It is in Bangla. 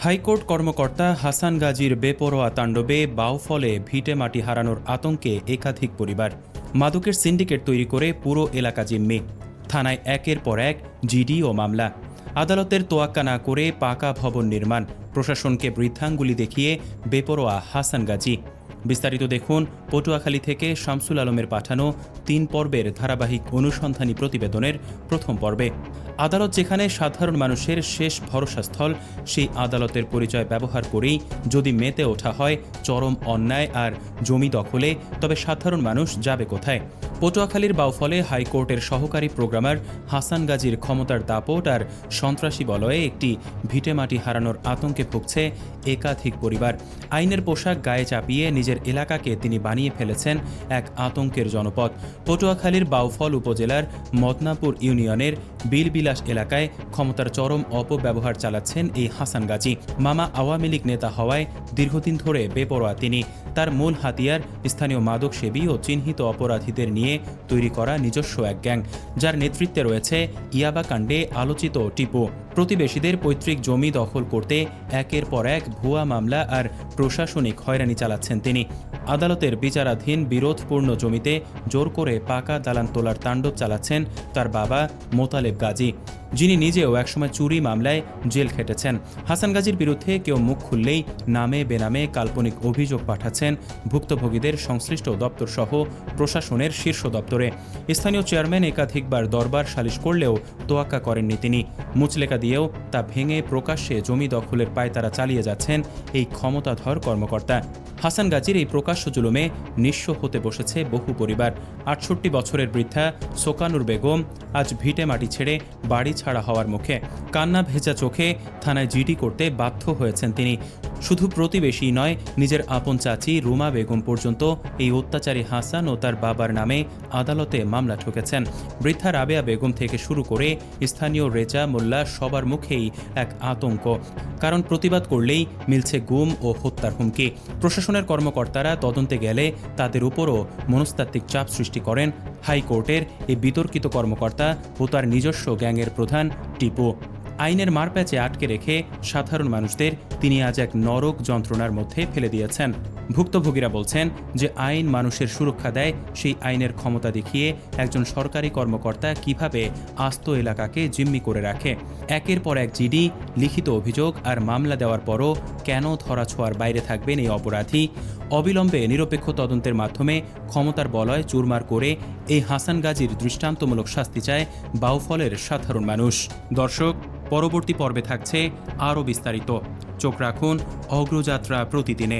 হাইকোর্ট কর্মকর্তা হাসান গাজীর বেপরোয়া তাণ্ডবে বাউফলে ভিটে মাটি হারানোর আতঙ্কে একাধিক পরিবার। মাদকের সিন্ডিকেট তৈরি করে পুরো এলাকা জিম্মি। থানায় একের পর এক জিডি ও মামলা। আদালতের তোয়াক্কা না করে পাকা ভবন নির্মাণ। প্রশাসনকে বৃদ্ধাঙ্গুলি দেখিয়ে বেপরোয়া হাসান গাজী। বিস্তারিত দেখুন পটুয়াখালী থেকে শামসুল আলমের পাঠানো ৩ পর্বের ধারাবাহিক অনুসন্ধানী প্রতিবেদনের প্রথম পর্বে। আদালত যেখানে সাধারণ মানুষের শেষ ভরসাস্থল, সেই আদালতের পরিচয় ব্যবহার করেই যদি মেতে ওঠা হয় চরম অন্যায় আর জমি দখলে, তবে সাধারণ মানুষ যাবে কোথায়? পটুয়াখালীর বাউফলে হাইকোর্টের সহকারী প্রোগ্রামার হাসান গাজীর ক্ষমতার দাপট আর সন্ত্রাসী বলয়ে একটি ভিটেমাটি হারানোর আতঙ্কে ভুগছে একাধিক পরিবার। আইনের পোশাক গায়ে চাপিয়ে নিজের এলাকাকে তিনি বানিয়ে ফেলেছেন এক আতঙ্কের জনপদ। পটুয়াখালীর বাউফল উপজেলার মদনাপুর ইউনিয়নের বিলবিলাস এলাকায় ক্ষমতার চরম অপব্যবহার চালাচ্ছেন এই হাসান গাজী। মামা আওয়ামী লীগ নেতা হওয়ায় দীর্ঘদিন ধরে বেপরোয়া তিনি। তার মূল হাতিয়ার স্থানীয় মাদকসেবী ও চিহ্নিত অপরাধীদের নিয়ে তৈরি করা নিজস্ব এক গ্যাং, যার নেতৃত্বে রয়েছে ইয়াবা কাণ্ডে আলোচিত টিপু। প্রতিবেশীদের পৈতৃক জমি দখল করতে একের পর এক ভুয়া মামলা আর প্রশাসনিক হয়রানি চালাচ্ছেন তিনি। আদালতের বিচারাধীন বিরোধপূর্ণ জমিতে জোর করে পাকা দালান তোলার তাণ্ডব চালাচ্ছেন তার বাবা মোতালেব গাজী, যিনি নিজেও একসময় চুরি মামলায় জেল খেটেছেন। হাসান গাজীর বিরুদ্ধে কেউ মুখ খুললেই নামে বেনামে কাল্পনিক অভিযোগ পাঠাচ্ছেন ভুক্তভোগীদের সংশ্লিষ্ট দপ্তরসহ প্রশাসনের শীর্ষ দপ্তরে। স্থানীয় চেয়ারম্যান একাধিকবার দরবার সালিশ করলেও তোয়াক্কা করেননি তিনি। মুচলেকা দিয়েও তা ভেঙে প্রকাশ্যে জমি দখলের পায়তারা চালিয়ে যাচ্ছেন এই ক্ষমতাধর কর্মকর্তা। হাসান গাজীর এই প্রকাশ্য জুলুমে নিঃস্ব হতে বসেছে বহু পরিবার। ৬৮ বছরের বৃদ্ধা সোকানুর বেগম আজ ভিটে মাটি ছেড়ে বাড়ি ছাড়া হওয়ার মুখে। কান্না ভেজা চোখে থানায় জিডি করতে বাধ্য হয়েছেন তিনি। শুধু প্রতিবেশী নয়, নিজের আপন চাচি রুমা বেগম পর্যন্ত এই অত্যাচারী হাসান ও তার বাবার নামে আদালতে মামলা ঠুকেছেন। বৃদ্ধা রাবেয়া বেগম থেকে শুরু করে স্থানীয় রেজা মোল্লা সবার মুখেই এক আতঙ্ক, কারণ প্রতিবাদ করলেই মিলছে গুম ও হত্যার হুমকি। প্রশাসনের কর্মকর্তারা তদন্তে গেলে তাদের উপরও মনস্তাত্ত্বিক চাপ সৃষ্টি করেন হাইকোর্টের এই বিতর্কিত কর্মকর্তা ও তার নিজস্ব গ্যাংয়ের প্রধান টিপু। আইনের মারপ্যাচে আটকে রেখে সাধারণ মানুষদের তিনি আজ এক নরক যন্ত্রণার মধ্যে ফেলে দিয়েছেন। ভুক্তভোগীরা বলছেন যে আইন মানুষের সুরক্ষা দেয়, সেই আইনের ক্ষমতা দেখিয়ে একজন সরকারি কর্মকর্তা কিভাবে আস্ত এলাকাকে জিম্মি করে রাখে। একের পর এক জিডি, লিখিত অভিযোগ আর মামলা দেওয়ার পরও কেন ধরাছোঁয়ার বাইরে থাকবেন এই অপরাধী? অবিলম্বে নিরপেক্ষ তদন্তের মাধ্যমে ক্ষমতার বলয় চুরমার করে এই হাসান গাজীর দৃষ্টান্তমূলক শাস্তি চায় বাউফলের সাধারণ মানুষ। দর্শক, পরবর্তী পর্বে থাকছে আরও বিস্তারিত। চোখ রাখুন অগ্রযাত্রা প্রতিদিনে।